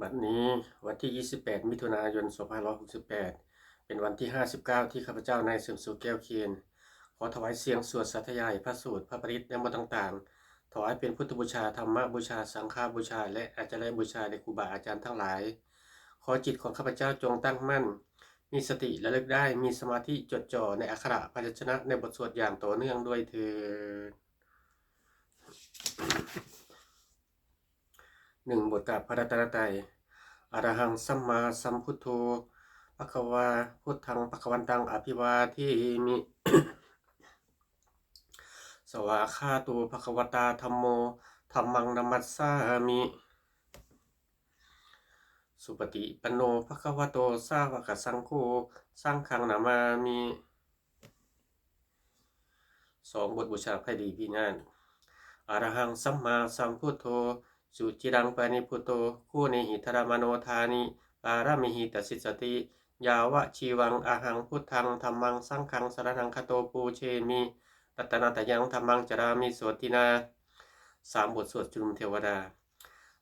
บัดนี้วันที่ 28 มิถุนายน 2568 เป็นวันที่ 59 ที่ข้าพเจ้านายเสริมสุขแก้วเคียนขอถวายเสียงสวดสาธยายพระสูตรพระปริตรและมนต์ต่างๆถวายเป็นพุทธบูชาธรรมบูชาสังฆบูชาและอาจารย์บูชาแด่ครูบาอาจารย์ทั้งหลายขอจิตของข้าพเจ้าจงตั้งมั่นมีสติระลึกได้มีสมาธิจดจ่อในอักขระพยัญชนะในบทสวดอย่างต่อเนื่องด้วยเถิด1 บทกราบพระรัตนตรัยอะระหังสัมมาสัมพุทโธภควาพุทธังภควันตังอภิวาเทมิ สวากขาโตภควตาธัมโมธัมมังนัมมัสสามิสุปฏิปันโนภควโตสาวกสังโฆสังฆังนามามิ2 บทบูชาไพดีพิญาณอะระหังสัมมาสัมพุทโธสุจิรังปานิพุตโตคูเนหิธรมโนทานิปารามิหิตสิสติยาวะชีวังอะหังพุทธังธัมมังสังฆังสรณังคโตปูเชมิรัตนาตยังธัมมังจรามิโสตินา3 บทสวดจุลเทวดา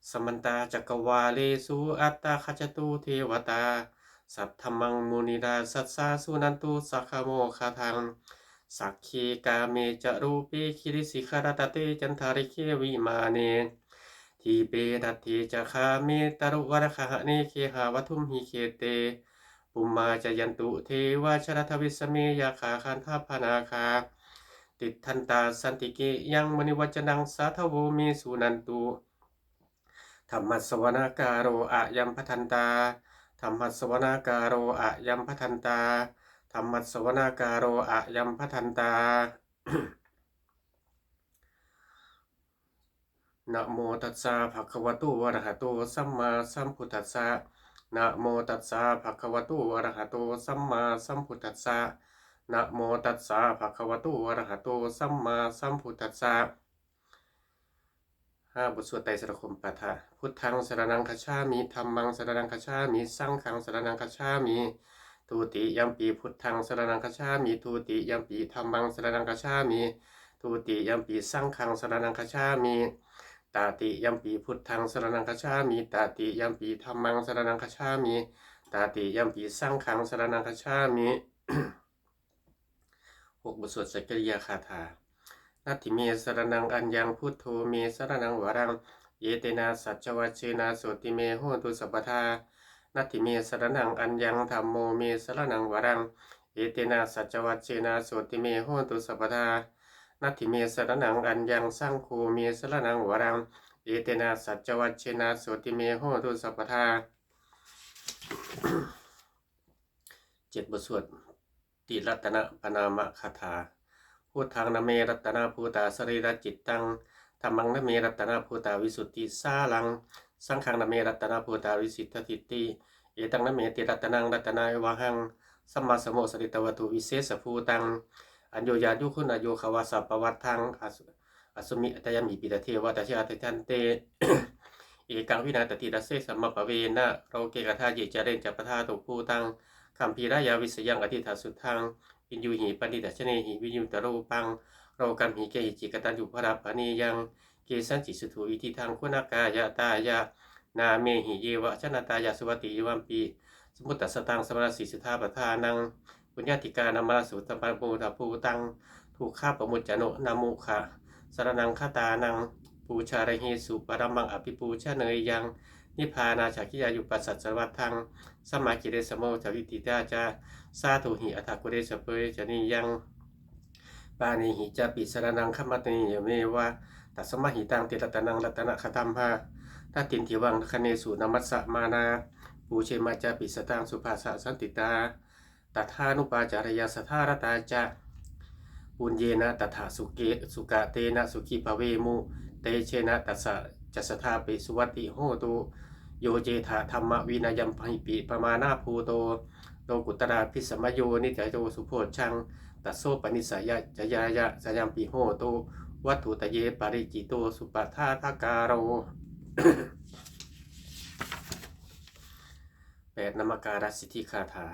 สมันตาจักวาเลสุอัตตาขจตุเทวตาสัทธัมมังมุนิราสัสสาสุนันตุสัคโมคาทังสักขีกาเมจรูปีคิริสิขารตเตจันทาริเควิมาเนทีเปตัตถิจะคาเมตรุวรคหะเนเคหาวัทุมหิเคเตปุมมาจยันตุเทวชรทวิสเมยาขาคันทาพนาคาติทันตาสันติเกยังมณิวัจนังสาทโวเมสุนันตุธรรมสวนาการโรอะยัมพัทันตาธรรมสวนาการโรอะยัมพัทันตาธรรมสวนาการโรอะยัมพัทันตา นะโมตัสสะภะคะวะโตอะระหะโตสัมมาสัมพุทธัสสะนะโมตัสสะภะคะวะโตอะระหะโตสัมมาสัมพุทธัสสะนะโมตัสสะภะคะวะโตอะระหะโตสัมมาสัมพุทธัสสะ5 บทสวดไตรสรณคมปาฐะพุทธังสรณังคัจฉามิธัมมังสรณังคัจฉามิสังฆังสรณังคัจฉามิทุติยัมปีพุทธังสรณังคัจฉามิทุติยัมปีธัมมังสรณังคัจฉามิทุติยัมปีสังฆังสรณังคัจฉามิตาติยัมปีพุทธังสรณังคัจฉามิตาติยัมปีธัมมังสรณังคัจฉามิตาติยัมปีสังฆังสรณังคัจฉามิ 6 บทสวดสักกิริยาคาถานัตถิเมสรนังอัญญังพุทโธเมสรนังวรังเยเตนะสัจวัชเชนะโสติเมโหตุสัพพทานัตถิเมสรนังอัญญังธัมโมเมสรนังวรังเยเตนะสัจวัชเชนะโสติเมโหตุสัพพทานัตถิเมสรนังอัญญังสังโฆเมสรนังวรังเยเตนะสัจวัชเชนะโสติเมโหตุสัพพทา 7 บทสวดติรัตนะปนามคาถาพุทธังนเมรัตนาภูตาสรีรจิตตังธัมมังนเมรัตนาภูตาวิสุทธิสาลังสังฆังนเมรัตนาภูตาวิสิทธทิฏฐิเอตังนเมติรัตนังรัตนายวัหังสัมมาสมโมสริตวตุวิเศษภูตังอัญโยญายุคุณอโยขวาสัปวัตทังอสุมิอัตยมิปิตเทวตชาติทันเต เอกังวินาตติรัสเสสัมมาปเวนะโรเกกทาเยจเรนจัปทาตุภูตังคัมภีรายาวิสยังอธิษฐาสุทังวินยูหิปณิตชเนหิวิญญุตโรปังโรกัมหิเกหิจิกตันยุพระปณียังเกสันจิสุถุอิทิทังคุณากายะตายะนาเมหิเยวะชนะตายาสุวัติยวัมปีสมุตตสตังสมณสีสุธาปทานังปุญญาติกานามาสุตตปันปูตาภูตังถูกข้าปมุจจโนนามุขะสรนังคตานังปูชาระเฮสุปรมังอภิปูชาเนยยังนิพพานาชาคิยายุปัสสัจวัตทังสมากิเรสโมจวิติตาจาสาธุหิอัฏฐกุเรสเปยจนิยังปานิหิจาปิสรนังขมัตนิยเมวะตัสมะหิตังติรัตนังรัตนะคตัมภาทัตตินทิวังคเนสุนัมัสสะมานาปูเชมาจาปิสตังสุภาษะสันติตาตัทานุปาจารยาสทารตาจาปุญเยนะตถาสุเกสุกะเตนะสุขีภเวมุเตเชนะตัสสะจัสธาปิสุวัติโหตุโยเจธาธรรมวินายัมภิปิปมานาภูโตโลกุตระพิสมโยนิจโยสุโพชังตัสโสปนิสัยจยายะสยัมปิโหตุวัตถุตเยปริจิโตสุปทาทาการโร 8 นามการสิทธิคาถา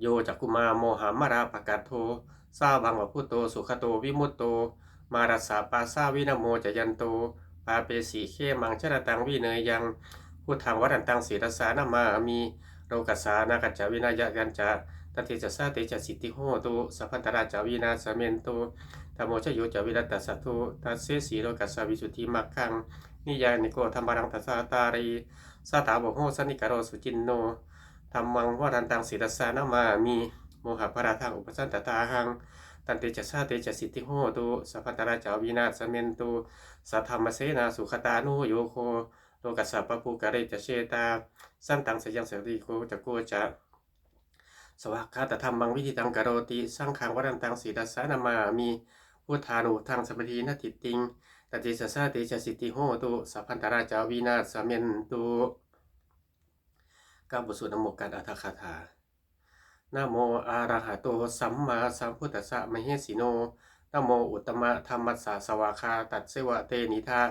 โยจักกุมาโมหามาราปกัตโทสาวังวพุตโตสุขโตวิมุตโตมารัสสะปาสาวินโมจยันโตปาเปสีเขมังชนะตังวิเนยยังโห พุทธังวรันตังศีรสานามามิโลกัสสานากัจจวินายกันจะตันติจะสาเตจะสิทธิโหตุสัพพันตราจาวินาสเมนตุธรรมโมชโยจาวิรัตตสัตถุตัสเสสีโลกัสสาวิสุทธิมักขังนิยานิโกธรรมรังตัสสาตารีสาตาโบโหสันนิกโรสุจินโนธรรมังวรันตังศีรสานามามิโมหะปราทังอุปสันตตาหังตันติจะสาเตจะสิทธิโหตุสัพพันตราจาวินาสเมนตุสัทธรรมเสนาสุขตานุโยโคโลกัสสะปะปุกะเรจะเชตาสันตังสยังเสรีโกจะโกจะสวากขาตธรรมังวิธิตังกโรติสังขังวรันตังศีรสานามามิพุทธานุทางสมธีนติติงตติสสาติจะสิทธิโหตุสัพพันตราจาวินาสเมนตุก้าวบทสวดนโมการอัตถคาถานะโมอะระหะโตสัมมาสัมพุทธัสสะมเหสีโนนะโมอุตตมะธรรมัสสะสวากขาตัดเสวะเตนิทา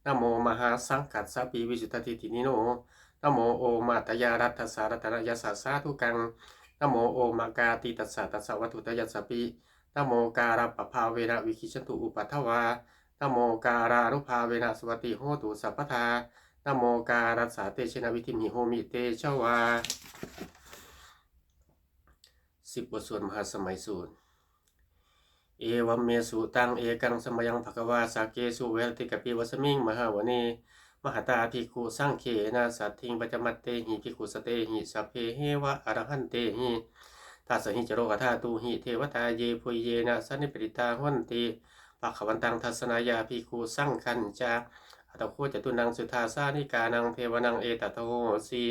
นะโมมหาสังกัสสะปีวิสุทธิตินิโนนะโมโอมาตยารัตถสารัตนยสัสสาทุกังนะโมโอมากาติตัสสะตัสสะวัตถุตยัสสะปินะโมการะปะภาเวนะวิคิชันตุอุปัฏฐวานะโมการานุภาเวนะสวัติโหตุสัพพทานะโมการัสสาเตชนะวิธิมิโหมิเตชวา10 บทสวดมหาสมัยสูตรเอวัมเมสุตังเอกังสมยังภควาสาเกสุเวรติกปิวสมิงมหาวเนมหตาภิกขุสังเขนะสัตถิงปัจจมัตเตหิภิกขุสเตหิสัพเพเหวะอรหันเตหิทัสสหิจโรกธาตุหิเทวตาเยพุยเยนะสันนิปริตาหันติภควันตังทัสนายาภิกขุสังคัญจาอัตโคจตุนังสุทาสานิกานังเทวนังเอตตโหสี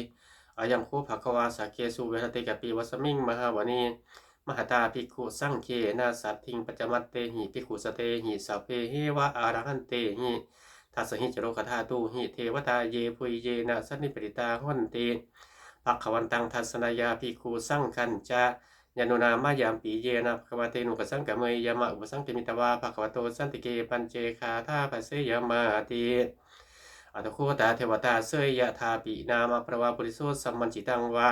อายังโคภควาสาเกสุเวรติกปิวสมิงมหาวเนมหตาภิกขุสังเขนะสัตถิงปัจจมัตเตหิภิกขุสเตหิสัพเพเหวะอรหันเตหิทัสสหิจโรกธาตุหิเทวตาเยพุยเยนะสันนิปริตาหันติภควันตังทัสนายาภิกขุสังคัญจายานุนามายามปีเยนะภควเตนุกสังกะเมยยามะอุปสังเกมิตวาภควโตสันติเกปัญเจคาธาภเสยมาติอัตโคตาเทวตาเสยยะธาปินามะพระวาปุริโสสัมมันจิตังวา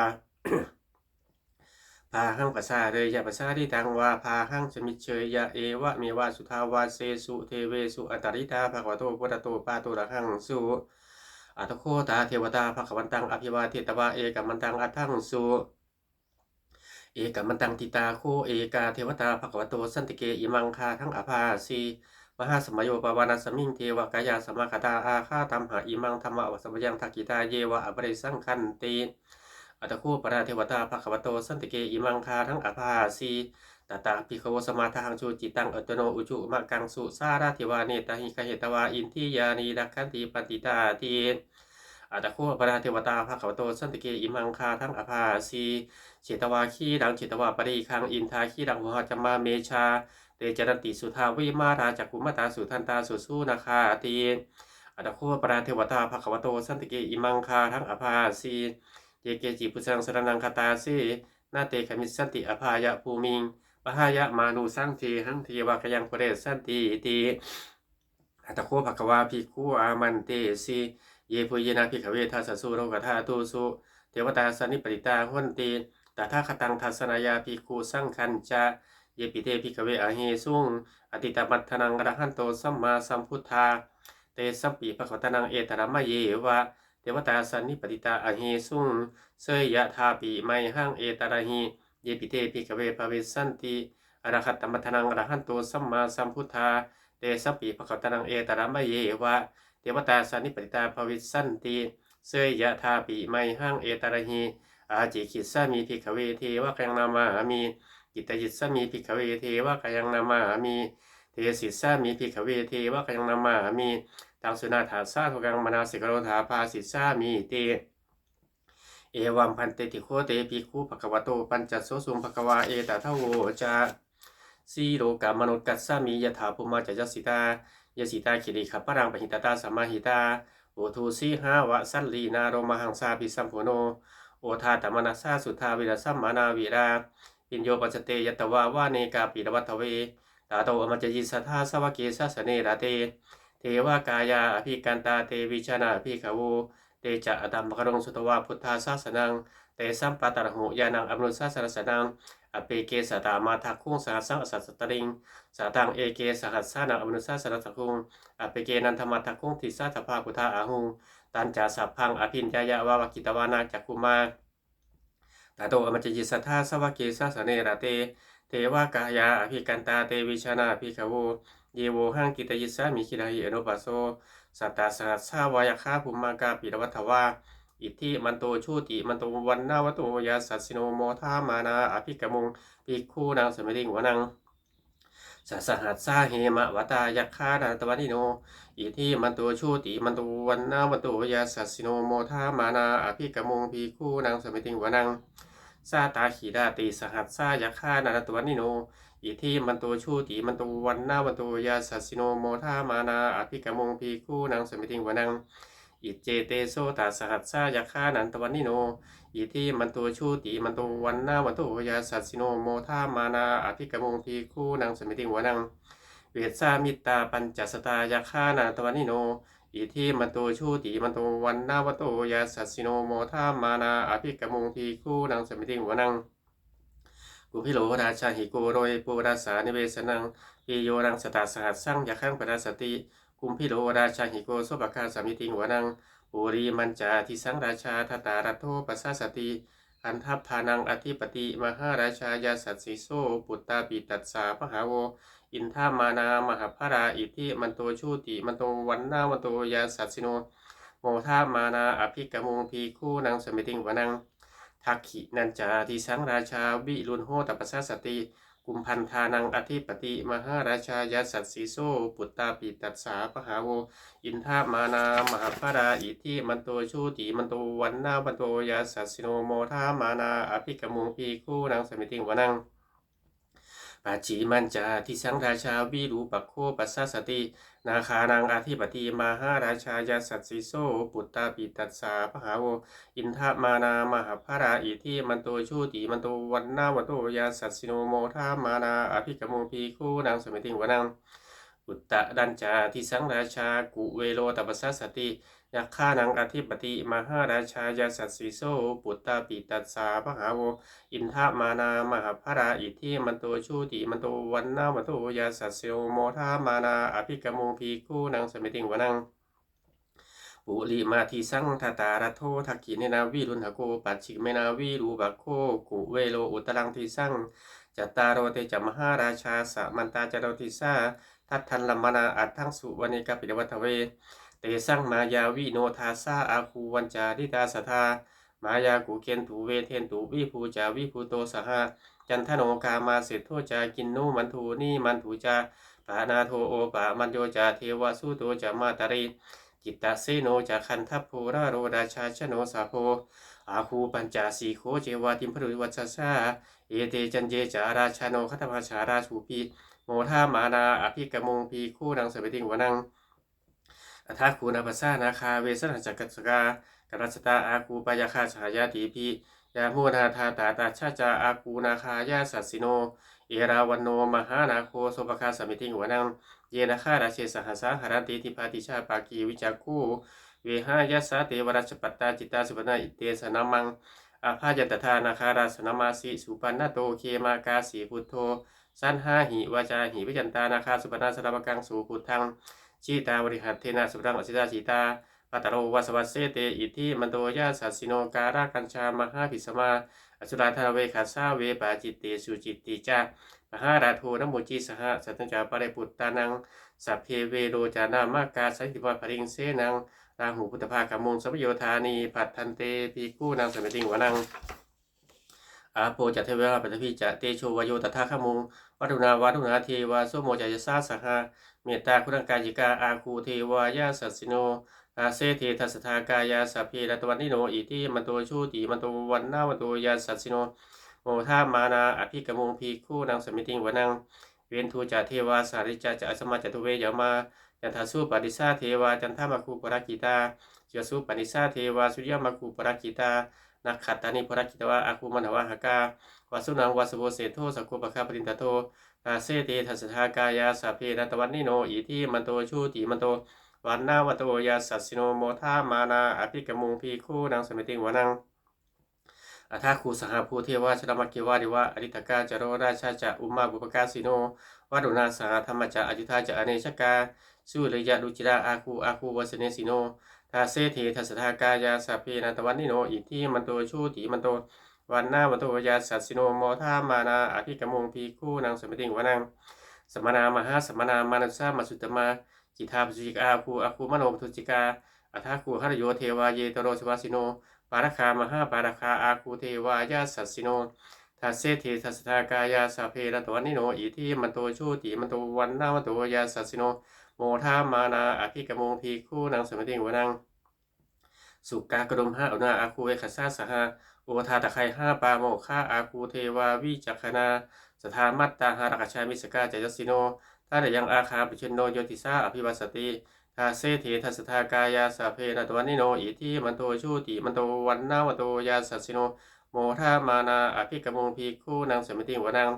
พาหังปัสสาเรยะปัสสาริตังวาพาหังสมิเชยยะเอวะเมวะสุทาวาเสสุเทเวสุอัตตริตาภควโตพุทธโตปาตุระหังสุอัตโคตาเทวตาภควันตังอภิวาเทตวาเอกัมมันตังอัตถังสุเอกัมมันตังติตาโคเอกาเทวตาภควโตสันติเกอิมังคาทั้งอภาสีมหาสมัยโยปวานาสมิงเทวกายาสมาคตาอาคาธรรมหาอิมังธรรมะวสมยังทักกิตาเยวะอปริสังคันติอัตโคปราเทวตาภควโตสันติเกอิมังคาทั้งอภาสีตตาภิกขวสมาทางชูจิตังอัตโนอุจุมะกังสุสาราธิวาเนตหิกเหตวาอินทิยานีดักขันติปฏิตาทีอัตโคปราเทวตาภควโตสันติเกอิมังคาทั้งอภาสีเจตวาคีดังเจตวาปริคังอินทาคีดังหัวจัมมาเมชาเตจรันติสุทาวิมาราจักกุมตาสุทันตาสุสุนาคาตีอัตโคปราเทวตาภควโตสันติเกอิมังคาทั้งอภาสีเยเกจิปุสังสรนังคตาสีนาเตขมิสันติอภายะภูมิงปหายะมานุสังเทหังเทวะกยังปเรสันติติอัตโคภควาภิกขุอามันเตสีเยปุยนาภิกขเวทัสสุโรกธาตุสุเทวตาสันนิปริตาหันติตถาคตังทัสนายาภิกขุสังคัญจาเยปิเตภิกขเวอเหสุงอติตมัตถนังอรหันโตสัมมาสัมพุทธาเตสัมปีภควตนังเอตระมะเยวะเทวตาสันนิปติตาอเหสุงเสยยะธาปิไมหังเอตระหิเยปิเตภิกขเวภเวสันติอรหัตตมัตถนังอรหันโตสัมมาสัมพุทธาเตสัมปีภควตนังเอตระมะเยวะเทวตาสันนิปติตาภวิสันติเสยยะธาปิไมหังเอตระหิอาจิคิสสามีภิกขเวเทวะกังนามามิกิตยิสสามีภิกขเวเทวะกังนามามิเทสิสสามีภิกขเวเทวะกังนามามิตังสุนาถาสาทุกังมนาสิกโรธาภาสิสสามีเตเอวัมพันเตติโคเตภิกขุภควโตปัญจโสสุงภควาเอตถาโวจาสีโลกามนุกัสสามียถาภูมาจยสิตายสิตาคิริขปรังปหิตตาสมาหิตาโอทูสีหาวะสัลลีนาโรมหังสาภิสัมโพโนโอทาตมนัสสาสุทาวิรสัมมานาวิราปิญโยปัจเตยตวาวาเนกาปิรวัตเวตาโตอมัจยิสัทธาสวเกสัสเนราเตเทวากายาอภิกันตาเตวิชนาภิกขโวเตจะอดัมมกรงสุตวาพุทธาสาสนังเตสัมปตระหุยานังอมนุสาสรสนังอเปเกสตามาทักคุงสหัสสังอสัสตริงสาตังเอเกสหัสสานังอมนุสาสรสคุงอเปเกนันธรรมทักคุงทิสาทภาพุทธาอาหุง ตันจาสัพพังอภินญายะวาวกิตวานาจักคุมาตาโตอมัจจยิสัทธาสวะเกสะสเนระเตเทวากายาอภิกันตาเตวิชนาภิกขโวเยโวหังกิตยิสามิคิราหิอนุปัสโสสัตตาสหัสสาวายคาภุมมากาปิรวัฏวาอิทธิมันโตชูติมันโตวันนาวโตยาสัสสิโนโมทามานาอภิกมุงภิกขุนางสมิติงวนังสหัสสาเหมะวตายักขานาตวันิโนอิทิมันโตชูติมันโตวันนาวันโตยาสัสสิโนโมทามานาอภิกมุงภิกขุนางสมิติงวนังซาตาขีดาติสหัสสายักขานาตวันิโนอิทิมันโตชูติมันโตวันนาวันโตยาสัสสิโนโมทามานาอภิกมุงภิกขุนางสมิติงวนังอิเจเตโสตาสหัสสายักขานันตวันนิโนอิทิมันโตชูติมันโตวันนาวันโตยาสัสสิโนโมทามานาอภิกมุงภิกขุนางสมิติงวนังเวสามิตาปัญจสตายาคานาตวันิโนอิทิมันโตชูติมันโตวันนาวโตยาสัสสิโนโมทามานาอภิกมุงภิกขุนางสมิติงวนังกุพิโลราชาหิโกโรยปุราสานิเวสนังปิโยรังสตาสหัสสังยาขังปราสติกุมพิโลราชาหิโกโสปคาสมิติงวนังปุรีมันจาทิสังราชาทตารัตโทปัสสสติอันทัพพานังอธิปติมหาราชายาสัตสิโสปุตตาปิตัสสาพหาโวอินทามานามหาภราอิทิมันโตชูติมันโตวันนาวันโตยาสัตสิโนโมทามานาอภิกมุงภิกขุนางสมิติงวนังทักขินันจาทิสังราชาวิรุณโหตปัสสสติกุมพันธานังอธิปติมหาราชายาสัตสิโสปุตตาปิตัสสาพหาโวอินทามานามหาภราอิทิมันโตชูติมันโตวันนาวันโตยาสัตสิโนโมทามานาอภิกมุงภิกขุนางสมิติงวนังปัจฉิมันจาทิสังราชาวิรูปัคโคปัสสสตินาคานังอธิปติมหาราชายาสัตสิโสปุตตาปิตัสสาพหาโวอินทมานามหาภราอิทิมันโตชูติมันโตวันนาวันโตยาสัตสิโนโมทามานาอภิกมุงภิกขุนางสมิติงวนังอุตตะดัญจาทิสังราชากุเวโรตปัสสสติยักขานังอธิปติมหาราชายาสัตสิโสปุตตาปิตัสสาพหาโวอินทมานามหาภราอิทิมันโตชูติมันโตวันนาวันโตยาสัสสิโนโมทามานาอภิกมุงภิกขุนางสมิติงวนังปุริมาทิสังทตารัโททักขิเนนาวิรุณหโกปัจฉิเมนาวิรูปัคโคกุเวโลอุตรังทิสังจัตตารโรเตจมหาราชาสมันตาจโรติสาทัตทันลัมมนาอัตถังสุวเนกปิฎวัฏเวเตสังมายาวิโนทาสาอาคูวันจาริตาสทามายากุเคนตุเวเทนตุวิภูจาวิภูโตสหะจันทโนกามาเสโทจากินนุมันทูนีมันทูจาปานาโทโอปะมันโยจาเทวสุโตจามาตาริจิตตเสโนจาคันทัพโพราโรดาชาชโนสาโพอาคูปัญจาสีโคเจวาติมพรุวัชสาเอเตจันเจจาราชาโนคัตภาชาราชูปีโมทามานาอภิกมุงภิกขุนางสมิติงวนังอัฏฐคูณปัสสานาคาเวสนาจักกัสกากรัสตาอาคูปายาคาฉายาติพียามูนาธาตาตาชาจาอาคูนาคายาสัสสิโนเอราวันโนมหานาโคโสภคาสมิติงวนังเยนะคาราเชสหัสาหารันติทิปาติชาปากีวิจักคูเวหายาสาเทวราชปัตตาจิตตาสุปนาอิเตสนามังอาภาจตถานาคาราสนามาสิสุปันนโตเคมากาสีพุทโธสันหาหิวาจาหิวิจันตานาคาสุปนาสรามกังสูพุทธังชีตาบริหัตเทนะสุรังอสิตาชีตาปัตโรวัสวัสเสเตอิทิมันโตยาสัสสิโนการากัญชามหาภิสมาอสุราธาเวขัสสาเวปาจิตเตสุจิตติจามหาราโทนโมจิสหสัตตัญจาปะเรปุตตานังสัพเพเวโรจานามากาสันติวะปริงเสนังราหูพุทธภาคมุงสัพโยธานีปัตทันเตภิกขุนางสมิติงวนังอาโปจัตเทวราปัตถิจะเตโชวโยตถาคมุงวัตุนาเทวาโสโมจายสาสหะเมตตาคุณังกายิกาอาคูเทวายาสัสสิโนอาเซเททัสทากายาสัพเพรัตวันนิโนอิทิมันโตชูติมันโตวันนาวันโตยาสัสสิโนโมทามานาอภิกมุงภิกขุนางสมิติงวนังเวนทูจาเทวาสาริจาจะอสมาจตุเวยามาจันทสุปฏิสาเทวาจันทมาคูปรากิตาเจสุปฏิสาเทวาสุริยมาคูปรากิตานักขัตตานิปรากิตวะอาคูมันหวะหกาวาสุนังวาสโวเสโทสกุปะคาปรินตโตอาเซเตทัสทากายาสัพเพรัตวันนิโนอิทิมันโตชูติมันโตวันนาวัตโตยาสัสสิโนโมทามานาอภิกมุงภิกขุนางสมิติงวนังอัฏฐคูสหภูเทวาชรมกิวาริวะอริตกาจโรราชาจะอุมาบุปกาสิโนวัดุนาสหธรรมจะอจิธาจะอเนชกาสุริยะดุจิราอาคูวสเนสิโน ทาเสเททัสทากายาสัพเพนาตวันนิโนอิทิมันโตชูติมันโตวันนาวันโตยาสัสสิโนโมทามานาอภิกมุงพีคู่นางสมิติงวนังสมนามหาสมนามานัสสามาสุตตมาจิตาปุจิกาคูอาคูมโนปทุจิกาอัฏฐาคูหรโยเทวาเยตโรสวาสิโนปาราคามหาปาราคาอาคูเทวายาสัสสิโนทัสเสเททัสทากายาสัพเพนาตวันนิโนอิทิมันโตชูติมันโตวันนาวันโตยาสัสสิโนโมทามานาอภิกมุงพีคู่นางสมิติงวนังสุกากระดมห้าอนาอาคูเอขซาสหาโอทาตะไคห้าปาโมฆาอาคูเทวาวิจักขณาสถามัตตาหารักชามิสกาจยสิโนถ้าได้ยังอาคาปิชนโนโยติสาอภิวัสติทาเสเถทัสทากายาสาเพนะตวันนิโนอิทิมันโตชูติมันโตวันนาวันโตยาสัสสิโนโมทามานาอภิกมงพีคู่นางสมิติวนัง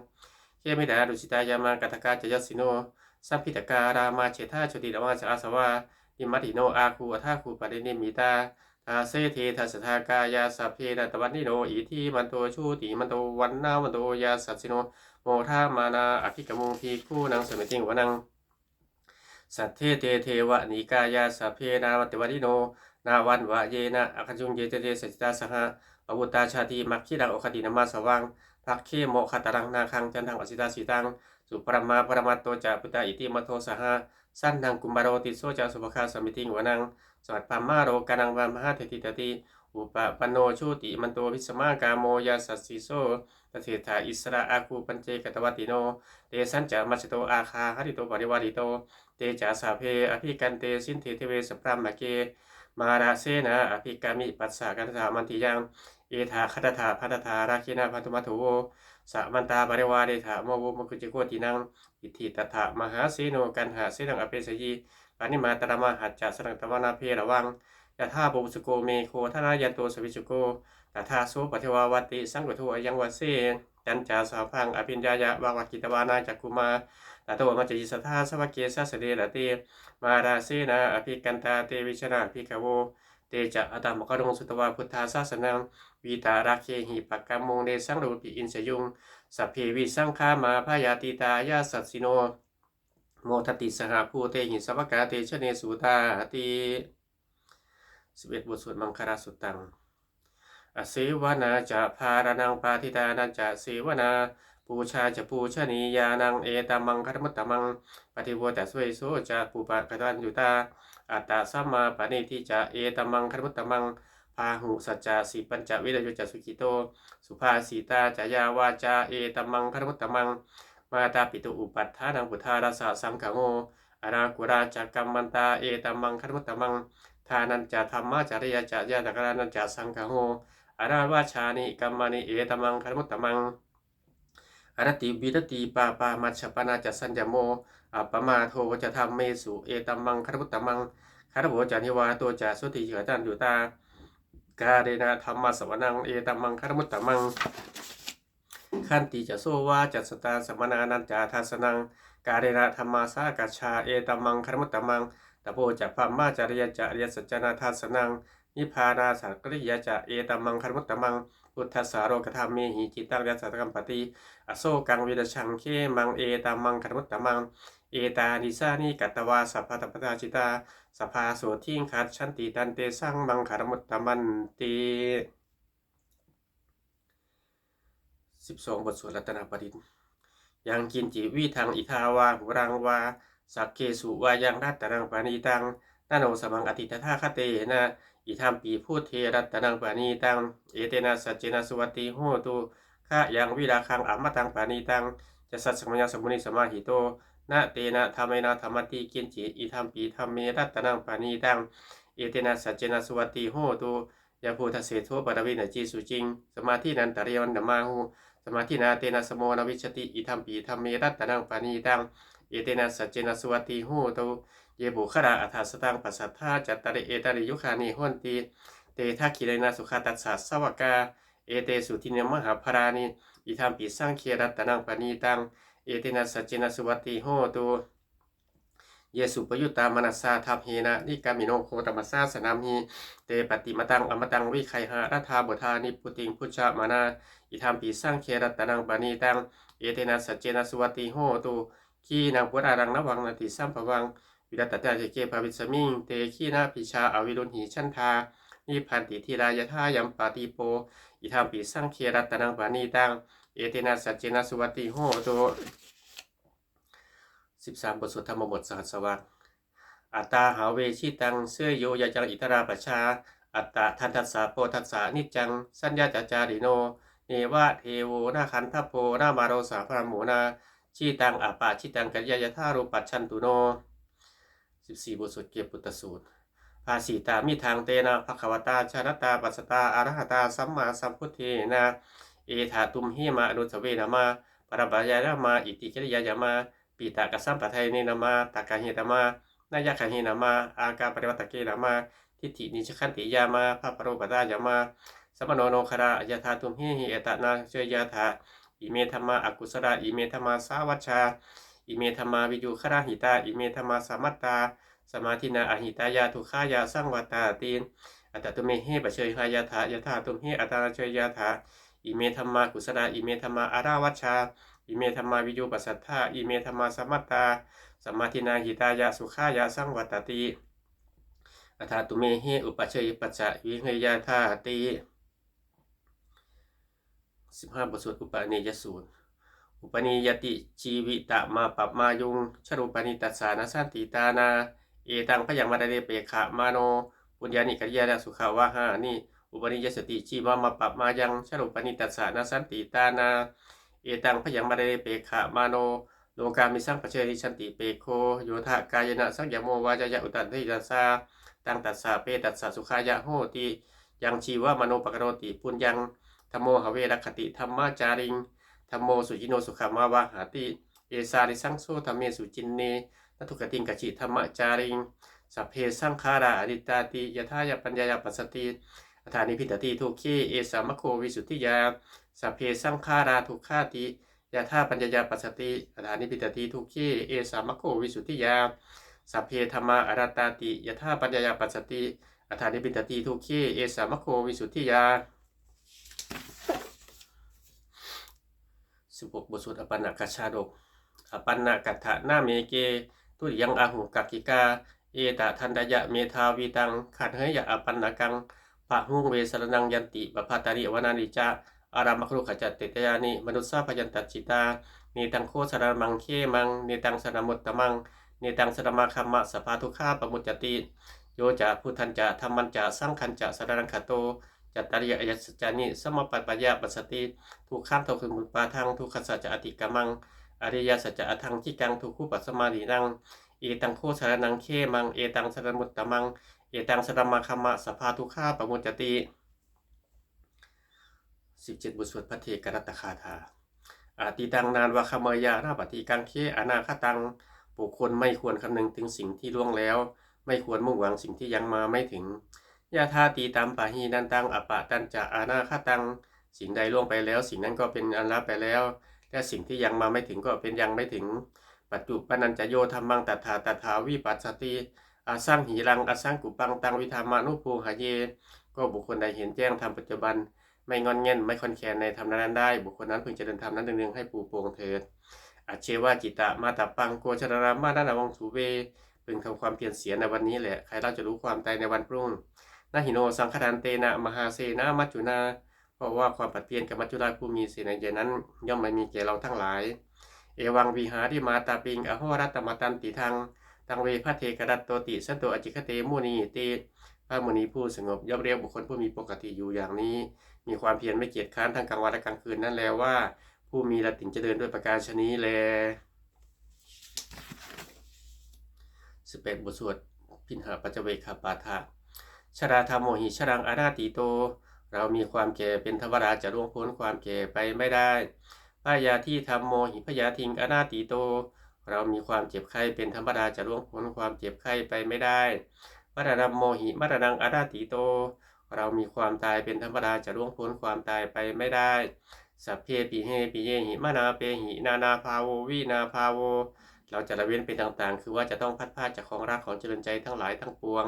เขมิดาดุสิตายามากัตกาจยสิโนสัมพิตการามาเชธาชติดามาสอาสวาอิมัติโนอาคูอัฏฐาคูปะเดนิมิตาทาเสเททัสทากายาสัพเพนะตวันนิโนอิทิมันโตชูติมันโตวันนาวันโตยาสัสสิโนโมทามานาอภิกมุงพีคู่นางสมิติวนังสัทเทเตเทวะนิกายาสัพเพนาวัตวันิโนนาวันวะเยนะอคัญจุงเยเตเตสัจตาสหะปวุตตาชาติมักขีดังอคตินามาสว่างทักเคโมคตารังนาคังจันทังอสิตาสีตังสุปรมาปรมัตโตจาปุตตาอิติมัทโทสหะสันนังกุมบารโรติโสจาสุภคาสมิติงวนังสวัสดิ์ปามาโรกานังวามหาเทติตติอุปปันโนชูติมันโตวิสมากาโมยาสัสสิโสตเถธาอิสระอาคูปัญเจกตวัติโนเตสัญจามัชโตอาคาหริโตปริวาริโตเตจาสาเพอภิกันเตสินเทเทเวสพรามเกมาราเสนาอภิกามิปัสสะกันธามันติยังเอธาคตถาพัตถาราคินาพันธุมัตโถสัมันตาปริวาเดถาโมวุมกุจิโกตินังอิทิตถามหาเสโนกันหาเสนังอเปสยีปานิมาตระมหัจจะสนังตวนาเพระวังยะธาปุสุโกเมโคธนายันโตสวิสุโกตถาโสปเทวาวติสังกโทยังวัเสจันจาสาพังอภิญญายะวาวกิตวานาจักคุมาตโตมัจจิสัทธาสวเกสัสเดระเตมาราเสนาอภิกันตาเตวิชนาภิกขโวเตจะอตามกรงสุตวาพุทธาศาสนังวีตาราเคหิปักกัมมงเดสังรูปิอินสยุงสัพเพวิสังฆามาพยาติตายาสัสสิโนโมทติสหภูเตหิสวกาเตชเนสุตาติ11บทสวดมังคลาสุตตังอเสวนาจะพารนังปาทิตานันจะเสวนาปูชาจะปูชนียานังเอตมังคัตมุตตมังปฏิโวตัสเวโสจะปูปะกตันยุตาอัตตาสัมมาปณิทิจะเอตมังคัตมุตตมังพาหุสัจจะสีปัญจวิรโยจะสุขิโตสุภาสีตาจายาวาจาเอตมังคัตมุตตมังมาตาปิตุอุปัฏฐานังพุทธาราสะสังฆโงอนาคุราจักกัมมันตาเอตมังคัตมุตตมังทานันจะธรรมะจริยจะญาตกรานันจะสังฆโงอราวาชานิกัมมานิเอตมังคัตมุตตมังอรติวิรติปาปามัชฌปนาจะสัญญโมอัปปมาโทจะธรรมเมสุเอตมังคัตมุตตมังคารโวจานิวาโตจะสุติเฉตันยุตากาเดนะธรรมะสวนังเอตมังคัตมุตตมังขันติจะโซวาจัสตาสมนานันจาทัสนังกาเดนะธรรมาสากัจฉาเอตมังคัตมุตตมังตโพจะพัมมาจริยจะเรียสัจนาทัสนังนิพพานาสักริยจะเอตมังคัตมุตตมังพุทธสารโรกธรรมเมหิจิตังยัสสะกัมปติอโศกังวิรชังเคมังเอตมังคัตมุตตมังเอตานิสานิกัตตวาสัพพะตปตาจิตาสภาโสทิงคัดชันติตันเตสังมังคัตมุตตมันติ12บทสวดรัตนปริตยังกินจิวิทังอิทาวาหุรังวาสักเคสุวายังรัตนังปานีตังนาโนสมังอติตถาคเตนะอิทัมปีพูเทรัตนังปานีตังเอเตนะสัจเจนะสุวัติโหตุข้ายังวิราคังอมตังปานีตังจะสัจสมัญญสมุนิสมาหิโตนะเตนะธรรมนะธรรมติกินจิอิทัมปีธรรมเมรัตนังปานีตังเอเตนะสัจเจนะสุวัติโหตุยาภูทะเสโทปรวินจีสุจิงสมาธินันตริยันดมาหูสมาธินาเตนะสโมนวิชติอิทัมปีธรรมเมรัตนังปานีตังเอเตนะสัจเจนะสุวัติโหตุเยบุคราอัฏฐสตังปัสสัทธาจัตตริเอตริยุคานิโหนติเตทักขิเรนะสุขตัสสะสวกาเอเตสุทินมหาภรานิอิทัมปีสังเขรัตนังปานีตังเอเตนะสัจเจนะสุวัติโหตุเยสุปยุตตามนัสสาทัพเฮนะนิกามิโนโคตมัสสาสนามหีเตปฏิมตังอมตังวิไคหะรัฐาบุทานิปุติงพุชฌะมานาอิทัมปีสังเขรัตนังปานีตังเอเตนะสัจเจนะสุวัติโหตุขีนังปุรารังนวังนาติสัมภวัง วิรัตตาเจเกภาวิสมิงเตขีนาปิชาอวิรุณหิชันทานิพันติทีรายทายัมปาติโปอิธามปิสังเครัตนังปานีตังเอเตนะสัจเจนะสุวัติโหโต13บทสวดธรรมบทสหัสวรรษอัตตาหาเวชิตังเสื้อโยยจังอิตราปชาอัตตาทันทัสสะโพทัสสะนิจังสัญญาจาริโนเนวะเทโวนาคันทโพนามาโรสาพรามโมนาชิตังอาปาชิตังกัลยายทารูปัชชันตุโน14บทสวดเกียรติปุตตสูตรภาสีตามิทางเตนะภควตาชนะตาปัสสตาอรหตาสัมมาสัมพุทเทนะเอธาตุมหิมาอนุสเวนามาปรบายานามาอิติกิริยายามาปีตากสัมปะไทยเนนามาตากาหิตามานายขันหินามาอากาปริวัตเกนามาทิฏฐินิชขันติยามาพระปโรปตายามาสมโนโนคารายธาตุมหิหิเอตนาเชยยาธาอิเมธรรมาอกุศลาอิเมธรรมาสาวัชชาอิเมธรรมาวิจุขราหิตาอิเมธรรมาสมัตตาสมาธินาอหิตายาทุขายาสังวัตตาตีนอัตตุเมหิปเชยหายาธายาธาตุมหิอัตนาเชยยาธาอิเมธรรมากุศลาอิเมธรรมาอาราวัชชาอิเมธรรมาวิจุปัสสัทธาอิเมธรรมาสมัตตาสมาธินาหิตายาสุขายาสังวัตติอัตตุเมหิอุปเชยปัจจะวิหยาธาติ15บทสวดอุปนิยสูตรอุปนิยติชีวิตะมาปัปมายุงชรุปนิตัสสานสันติตานาเอตังพยังมาเดเปขะมาโนปุญญานิกัลยาณสุขาวาหานิอุปนิยสติชีวามาปัปมายังชรุปนิตัสสานสันติตานาเอตังพยังมาเดเปขะมาโนโลกามิสังปเชริชันติเปโคโยธากายนะสังยโมวาจยะอุตันทิตัสสาตังตัสสะเปตัสสะสุขายะโหติยังชีวะมโนปกโรติปุญญังธรรมโมหเวรคติธรรมาจาริงธรรมโมสุจิโนสุขามาวาหาติเอสาริสังโซธรรมเมสุจินเนนัตุกติงกจิธรรมจาริงสัพเพสังขาราอดิตาติยถายปัญญายปัสสติอัฏฐานิพิตติทุกขีเอสามโควิสุทธิยาสัพเพสังขาราทุกขาติยถาปัญญายปัสสติอัฏฐานิพิตติทุกขีเอสามโควิสุทธิยาสัพเพธรรมาอรัตตาติยถาปัญญายปัสสติอัฏฐานิพิตติทุกขีเอสามโควิสุทธิยา16บทสวดอปันนกัจฉาดกอปันนกัตถะนาเมเกตุยังอาหุกักกิกาเอตทันดยะเมธาวิตังขันเฮยะอปันนกังปะหุงเวสรนังยันติปภัตตานิวนานิจาอารามครุขจัตเตตยานิมนุสสาพยันตัจิตาเนตังโคสรมังเคมังเนตังสนมุตตมังเนตังสนมาคัมมะสภาทุขาปมุจจติโยจะพุทธันจะธรรมันจะสังขันจะสรนังขโตจัตตาริยยัสจานิสมปัปปยาปัสสติทุกข้ามเท่าคือมุปาทังทุกขสัจจะอติกามังอริยสัจจะอทังที่กังทุกคู่ปัสมาลีนังเอตังโคสารนังเคมังเอตังสรมุตตมังเอตังสรมาคัมมะสภาทุขาปมุจจติ17บทสวดพระเทกรัตตคาถาอาติตังนานวะคเมยานาปฏิกังเคอนาคตังบุคคลไม่ควรคำนึงถึงสิ่งที่ล่วงแล้วไม่ควรมุ่งหวังสิ่งที่ยังมาไม่ถึงยาธาตีตามปะหีนันตังอปะตันจะอานาคตังสิ่งใดล่วงไปแล้วสิ่งนั้นก็เป็นอันละไปแล้วและสิ่งที่ยังมาไม่ถึงก็เป็นยังไม่ถึงปัจจุบันนันจะโยธรรมังตัถาวิปัสสติอาสังหีรังอาสังกุปังตังวิธามานุภูหะเยก็บุคคลใดเห็นแจ้งธรรมปัจจุบันไม่งอนเง่นไม่คอนแคนในธรรมนั้นได้บุคคลนั้นพึงจะเดินธรรมนั้นหนึ่งให้ปูโปงเถิดอัจเชวาจิตะมาตับปังโกชรรามานานาวังสุเวพึงทำความเพียรเสียในวันนี้แหละใครเราจะรู้ความตายในวันพรุ่งนาหิโนสังฆทานเตนะมหาเสนามัจจุนาเพราะว่าความปัดเปลี่ยนกับมัจจุราชผู้มีเสนาใหญ่นั้นย่อมไม่มีแก่เราทั้งหลายเอวังวิหาริมาตาปิงอโหรัตมตันติทังตังเวพระเทกรัตโตติสันโตอจิคเตมุนีติพระมุนีผู้สงบย่อมเรียกบุคคลผู้มีปกติอยู่อย่างนี้มีความเพียรไม่เกียจค้านทั้งกลางวันและกลางคืนนั่นแล้วว่าผู้มีละตินเจริญด้วยประการชนี้แล18บทสวดพินหาปัจเวคปาทะชราธรรมโมหิชรังอนาติโตเรามีความแก่เป็นธรรมดาจะล่วงพ้นความแก่ไปไม่ได้พยาที่ธรรมโมหิพยาทิงอนาติโตเรามีความเจ็บไข้เป็นธรรมดาจะล่วงพ้นความเจ็บไข้ไปไม่ได้มรณะโมหิมรณังอนาติโตเรามีความตายเป็นธรรมดาจะล่วงพ้นความตายไปไม่ได้สัพเพปิเฮปิเยหิมานาเปหินานาภาโววินาภาโวเราจะละเว้นเป็นต่างๆคือว่าจะต้องพัดพาจากของรักของเจริญใจทั้งหลายทั้งปวง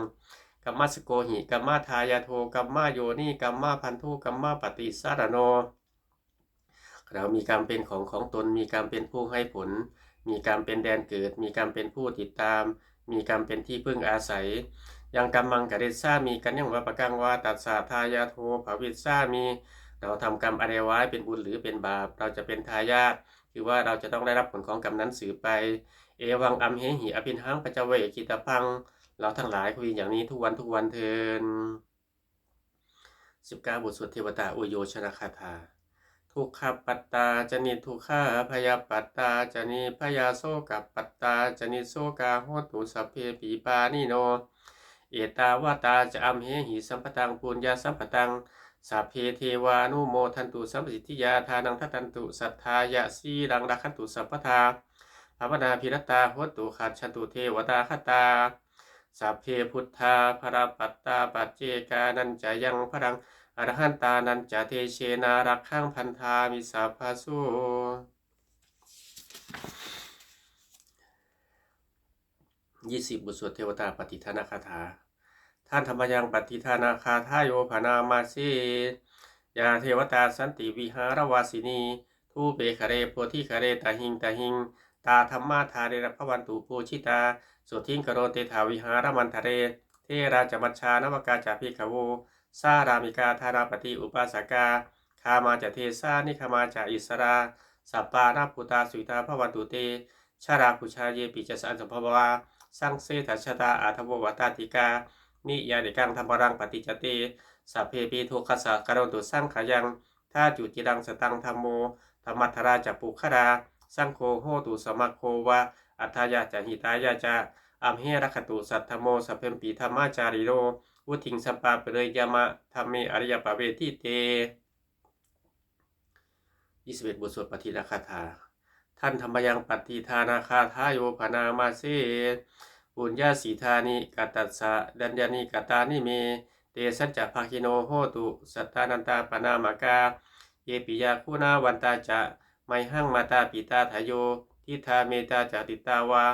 กัมมาสโกหิกัมมาทายาโทกัมมาโยนิกัมมาพันธุกัมมาปฏิสารโนเรามีกรรมเป็นของตนมีกรรมเป็นผู้ให้ผลมีกรรมเป็นแดนเกิดมีกรรมเป็นผู้ติดตาม มีกรรมเป็นที่พึ่งอาศัยยังกรรมังกะเดซ่ามีกันยังว่าประกังว่าตัสสะทายาโทภวิสซ่ามีเราทำกรรมอะไรไว้เป็นบุญหรือเป็นบาปเราจะเป็นทายาทคือว่าเราจะต้องได้รับผลของกรรมนั้นสืบไปเอวังอัมเหหิอภินหังปัจจเวกิตพังเราทั้งหลายคุยอย่างนี้ทุกวันเทิน19บทสวดเทวตาอุโยชนะคาถาทุกขปัตตาจนิทุกขาพยาปัตตาจนิพยาโสกับปัตตาจนิโสกาโหตุสัพเพปีปานิโนเอตาวาตาจะอัมเหหิสัมปตังปุญญาสัมปตังสัพเพเทวานุโมทันตุสัมปสิทธิยาทานังทัตันตุสัทธายะสีรังรักขันตุสัพพทาภาวนาพิรตาโหตุขัดฉันตุเทวตาคตาสัพเพพุทธาภรปัตตาปัจเจกานันจะยังพรังอรหันตานันจะเทเชนารักขังพันธามิสัพพะสุ20บทสวดเทวตาปฏิทานาคาถาท่านธรรมยังปฏิทานาคาทาโยภนามาเสยาเทวตาสันติวิหารวาสินีทูเปคะเรโพธิคะเรตาหิงตาธรรมาธาเรรพวันตุโพชิตาสุทิงกโรเตถาวิหารมันทะเรเทราจมัชชานวกาจาภิกขโวสารามิกาธาราปฏิอุปาสกาคามาจะเทสานิคมาจะอิสราสัปปานาปุตาสุตาพวันตุเตชาราปุชาเยปิจสันสภวาสังเสทัชตาอาทววัตติกานิยาเดกังธรรมรังปฏิจเตสัพเพปีทุคัสสะกโรตุสังขยังท่าจุจิรังสตังธรรมโมธรรมัทราจะปุขราสังโฆโหตุสมัคโควะอัฏฐายาจะหิตายาจะอัมเหรคตุสัทธโมสัพเพมปีธรรมาจาริโรวุทิงสัปปะเปรยยามะธรรมเมอริยปเวทิเต21บทสวดปฏินาคาถาท่านธรรมยังปฏิทานาคาทาโยภนามาเสปุญญาสีธานิกัตตัสสะดัญญานิกตานิเมเตสัจจภาคิโนโหตุสัตตานันตาปนามากาเยปิยาคุณาวันตาจะไมหังมาตาปิตาทโยทิธาเมตาจติตาวา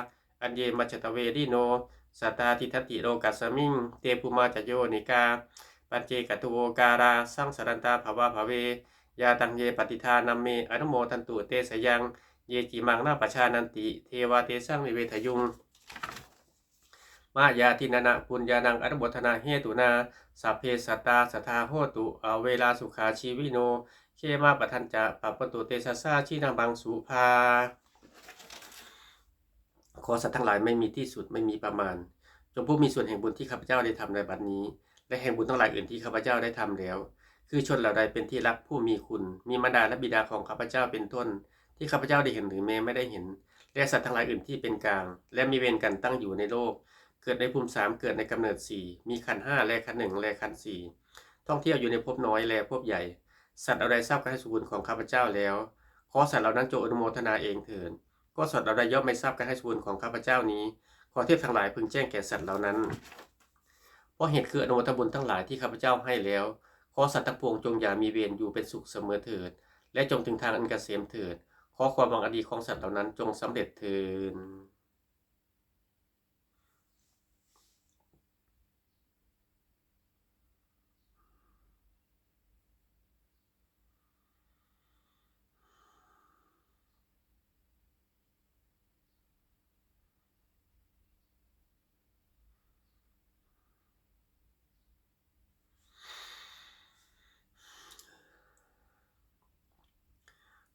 อัญเยมัจตเวริโนสัตตาทิทัติโลกัสมิงเตปุมาจโยนิกาปัจเจกตุโวการาสังสรันตาภวะภเวยาตังเยปฏิทานัมเมอนุโมทันตุเตสยังเยจิมังนาปชานันติเทวาเตสังวิเวทยุงมายาทินานะปุญญานังอนุโมทนาเหตุนาสัพเพสัตตาสัทธาโหตุเวลาสุขาชีวิโนเขมาปทันจะปัปปตุเตสสาชินังบังสุภาขอสัตว์ทั้งหลายไม่มีที่สุดไม่มีประมาณจงผู้มีส่วนแห่งบุญที่ข้าพเจ้าได้ทำในบัดนี้และแห่งบุญทั้งหลายอื่นที่ข้าพเจ้าได้ทำแล้วคือชนเหล่าใดเป็นที่รักผู้มีคุณมีมารดาและบิดาของข้าพเจ้าเป็นต้นที่ข้าพเจ้าได้เห็นหรือแม้ไม่ได้เห็นและสัตว์ทั้งหลายอื่นที่เป็นกลางและมีเวรกันตั้งอยู่ในโลกเกิดในภูมิ3เกิดในกำเนิด4มีขันธ์5และขันธ์1และขันธ์4ท่องเที่ยวอยู่ในภพน้อยและภพใหญ่สัตว์อะไรทราบการให้บุญของข้าพเจ้าแล้วขอสัตว์เหล่านั้นจงอนุโมทนาเองเถิดก็สัตว์เราได้ย่อมไม่ทราบการให้บุญของข้าพเจ้านี้ขอเทพทั้งหลายพึงแจ้งแก่สัตว์เหล่านั้นเพราะเหตุคืออนุโมทนาบุญทั้งหลายที่ข้าพเจ้าให้แล้วขอสัตว์ทั้งปวงจงอย่ามีเวรอยู่เป็นสุขเสมอเถิดและจงถึงทางอันเกษมเถิดขอความหวังอันดีของสัตว์เหล่านั้นจงสำเร็จเถิด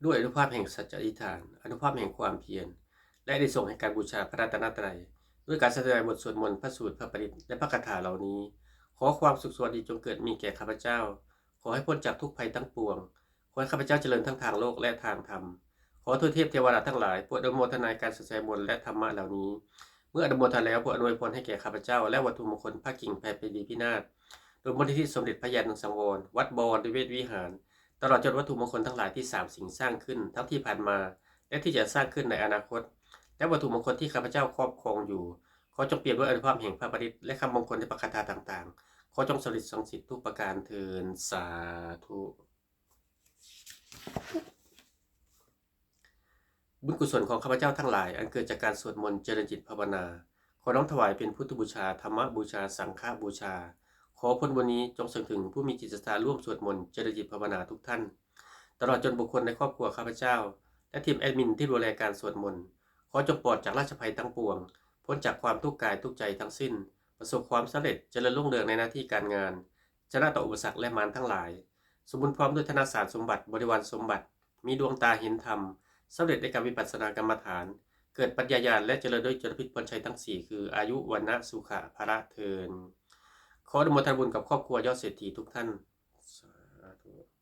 ด้วยอนุภาพแห่งสัจจะอธิษฐานอนุภาพแห่งความเพียรและได้ส่งแห่งการบูชาพระรัตนตรัยด้วยการแสดงบทสวดมนต์พระสูตรพระปริตและพระคาถาเหล่านี้ขอความสุขสวัสดีจงเกิดมีแก่ข้าพเจ้าขอให้พ้นจากทุกภัยทั้งปวงขอให้ข้าพเจ้าเจริญทั้งทางโลกและทางธรรมขอทูตเทพเทวดาทั้งหลายโปรดอนุโมทนาการแสดงมนต์และธรรมะเหล่านี้เมื่ออนุโมทนาแล้วโปรดอวยพรให้แก่ข้าพเจ้าและวัตถุมงคลพระกิ่งแผ่ปรีพินาศโดยมูลนิธิสมเด็จพระยาณสังวรวัดบวรนิเวศวิหารตลอดจนวัตถุมงคลทั้งหลายที่3สิ่งสร้างขึ้นทั้งที่ผ่านมาและที่จะสร้างขึ้นในอนาคตและวัตถุมงคลที่ข้าพเจ้าครอบครองอยู่ขอจงเปรียบด้วยอนุภาพแห่งพระปริตและคำมงคลในพระคาถาต่างๆขอจงสำเร็จสังสิทธิ์ทุกประการเถิดสาธุบุญกุศลของข้าพเจ้าทั้งหลายอันเกิดจากการสวดมนต์เจริญจิตภาวนาขอน้อมถวายเป็นพุทธบูชาธรรมบูชาสังฆบูชาขอผลบุญนี้จงส่งถึงผู้มีจิตศรัทธาร่วมสวดมนต์เจริญจิตภาวนาทุกท่านตลอดจนบุคคลในครอบครัวข้าพเจ้าและทีมแอดมินที่ดูแลการสวดมนต์ขอจงปลอดจากราชภัยทั้งปวง พ้นจากความทุกข์กายทุกข์ใจทั้งสิ้นประสบความสำเร็จเจริญรุ่งเรืองในหน้าที่การงานชนะต่ออุปสรรคและมารทั้งหลายสมบูรณ์พร้อมด้วยธนสารสมบัติบริวารสมบัติมีดวงตาเห็นธรรมสำเร็จในการวิปัสสนากรรมฐานเกิดปัญญาญาณและเจริญด้วยจรพิษพ้นชัยทั้ง4คืออายุวันนะสุขะภละเทินขออนุโมทนาบุญกับครอบครัวยอดเศรษฐีทุกท่านสาธุ